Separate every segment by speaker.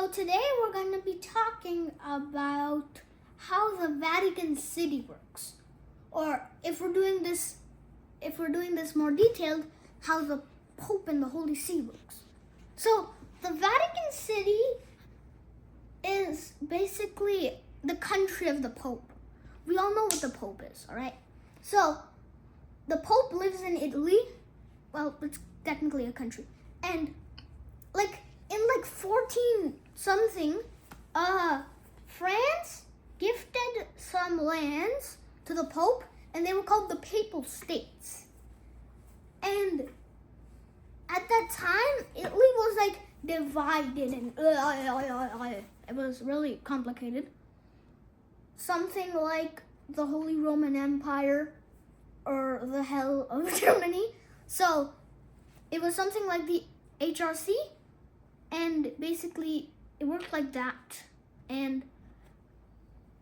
Speaker 1: So today we're going to be talking about how the Vatican City works, or if we're doing this more detailed, how the Pope and the Holy See works. So the Vatican City is basically the country of the Pope. We all know what the Pope is, all right? So the Pope lives in Italy. Well, it's technically a country, and in 14 something, France gifted some lands to the Pope, and they were called the Papal States. And at that time, Italy was divided, and it was really complicated. Something like the Holy Roman Empire or the Hell of Germany. So it was something like the HRC, and basically it worked like that. And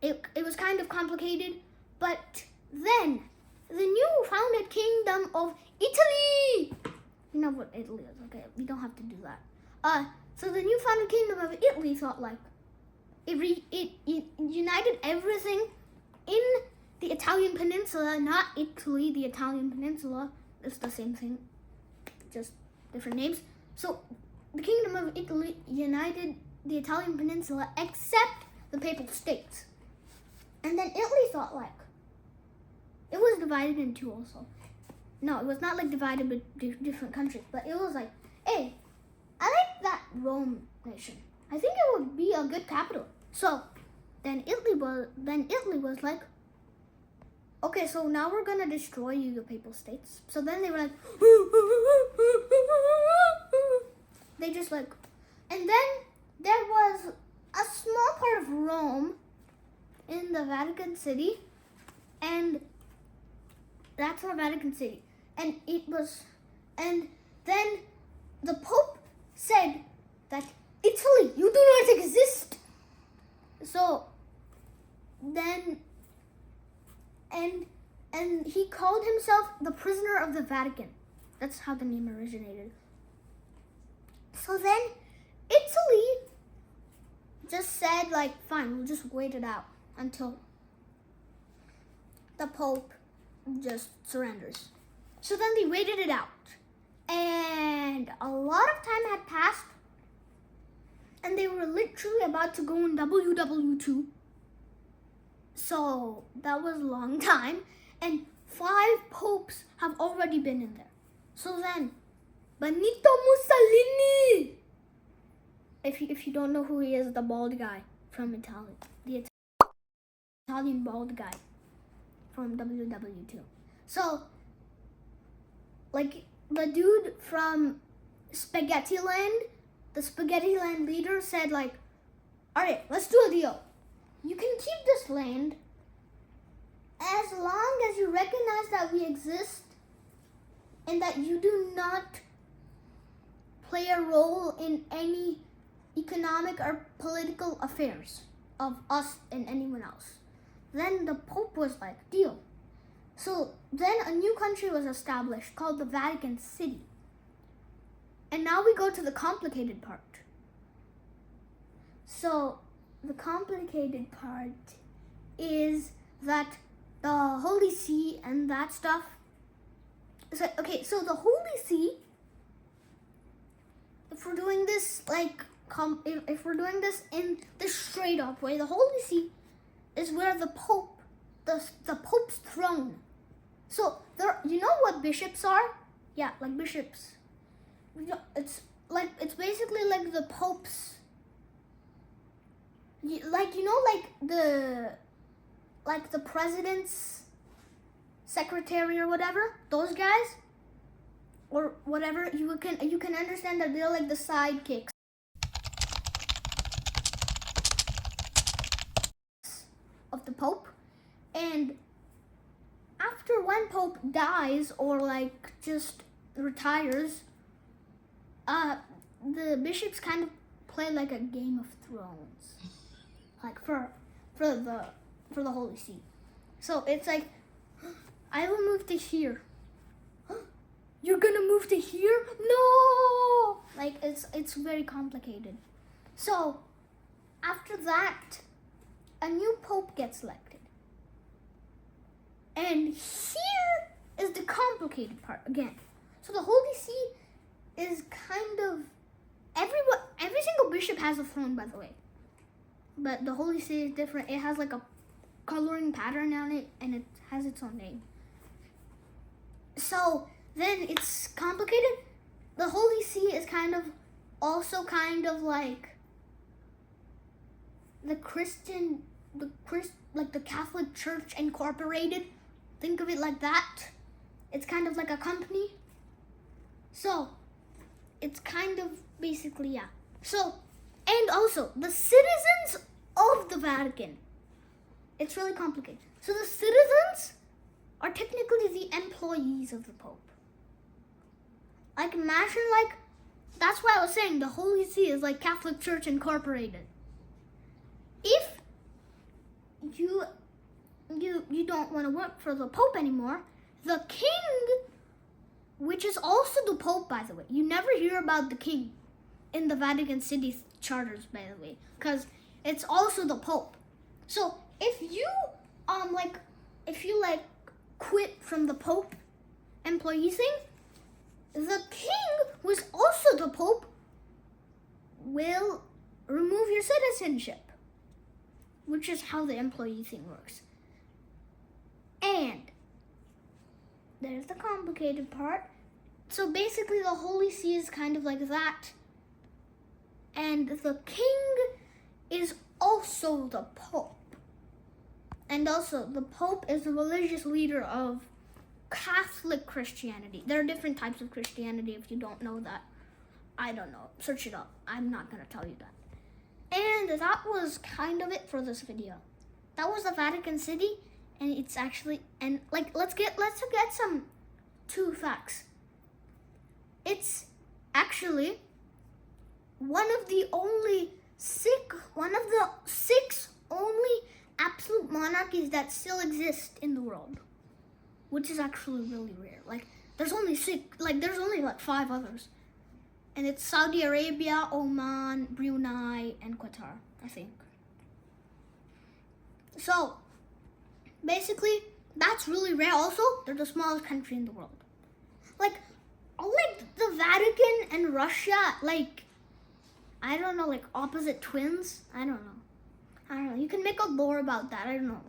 Speaker 1: it was kind of complicated, but then the new founded kingdom of Italy, you know what Italy is, okay? We don't have to do that. So the new founded kingdom of Italy thought it united everything in the Italian peninsula, not Italy, the Italian peninsula. It's the same thing, just different names. So the kingdom of Italy united the Italian peninsula except the Papal States. And then Italy thought it was divided in two also. No, it was not divided with different countries, but it was hey, I like that Rome nation. I think it would be a good capital. So then Italy was like, okay, so now we're gonna destroy you, the Papal States. So then they were like, they just and then there was a small part of Rome in the Vatican City, and that's our Vatican City. And then the Pope said that Italy, you do not exist. So then, and he called himself the prisoner of the Vatican. That's how the name originated. So then Italy just said fine, we'll just wait it out until the Pope just surrenders. So then they waited it out, and a lot of time had passed, and they were literally about to go in WW2. So that was a long time, and 5 popes have already been in there. So then, Benito Mussolini, if you don't know who he is, the bald guy from Italy, the Italian bald guy from WW2. So, the dude from Spaghetti Land, the Spaghetti Land leader said all right, let's do a deal. You can keep this land as long as you recognize that we exist and that you do not play a role in any economic or political affairs of us and anyone else. Then the Pope was like, deal. So then a new country was established called the Vatican City. And now we go to the complicated part. So the complicated part is that the Holy See and that stuff. So the Holy See, if we're doing this if we're doing this in the straight up way, the Holy See is where the Pope, the Pope's throne. So there, you know what bishops are? Yeah, bishops. It's basically the Pope's. The president's secretary or whatever. Those guys, or whatever. You can understand that they're the sidekicks of the Pope. And after one Pope dies or just retires, the bishops kind of play a Game of Thrones, for the Holy See. So it's I will move to here. You're gonna move to here? No! It's very complicated. So after that, a new pope gets elected. And here is the complicated part again. So the Holy See is kind of every single bishop has a throne, by the way. But the Holy See is different. It has like a coloring pattern on it, and it has its own name. So then it's complicated. The Holy See is also kind of like the like the Catholic Church Incorporated. Think of it like that. It's kind of like a company. So it's kind of basically, yeah. So, and also the citizens of the Vatican. It's really complicated. So the citizens are technically the employees of the Pope. Like imagine that's why I was saying the Holy See is like Catholic Church Incorporated. If you don't want to work for the Pope anymore, the King, which is also the Pope, by the way. You never hear about the King in the Vatican City charters, by the way, because it's also the Pope. So if you quit from the Pope employee thing, the King, who is also the Pope, will remove your citizenship, which is how the employee thing works. And there's the complicated part. So basically the Holy See is kind of like that. And the King is also the Pope. And also the Pope is the religious leader of Catholic Christianity. There are different types of Christianity if you don't know that. I don't know. Search it up. I'm not going to tell you that. And that was kind of it for this video. That was the Vatican City. And it's actually, and let's get some 2 facts. It's actually one of the 6 only absolute monarchies that still exist in the world, which is actually really rare. There's only 5 others, and it's Saudi Arabia, Oman, Brunei, and Qatar, I think. So basically, that's really rare. Also, they're the smallest country in the world. The Vatican and Russia, I don't know, opposite twins. I don't know. You can make a lore about that. I don't know.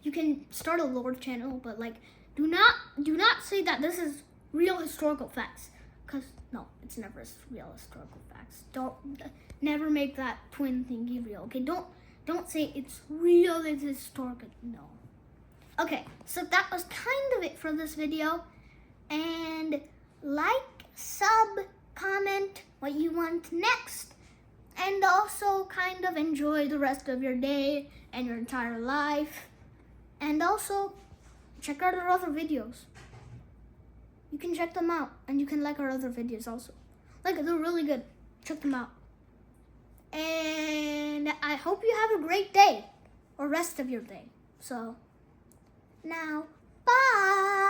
Speaker 1: You can start a lore channel, but do not say that this is real historical facts, because no, it's never real historical facts. Never make that twin thingy real. Okay, don't say it's real. It's historical. No. Okay, so that was kind of it for this video. And sub, comment what you want next. And also kind of enjoy the rest of your day and your entire life. And also check out our other videos. You can check them out. And you can like our other videos also. They're really good. Check them out. And I hope you have a great day. Or rest of your day. So now, bye!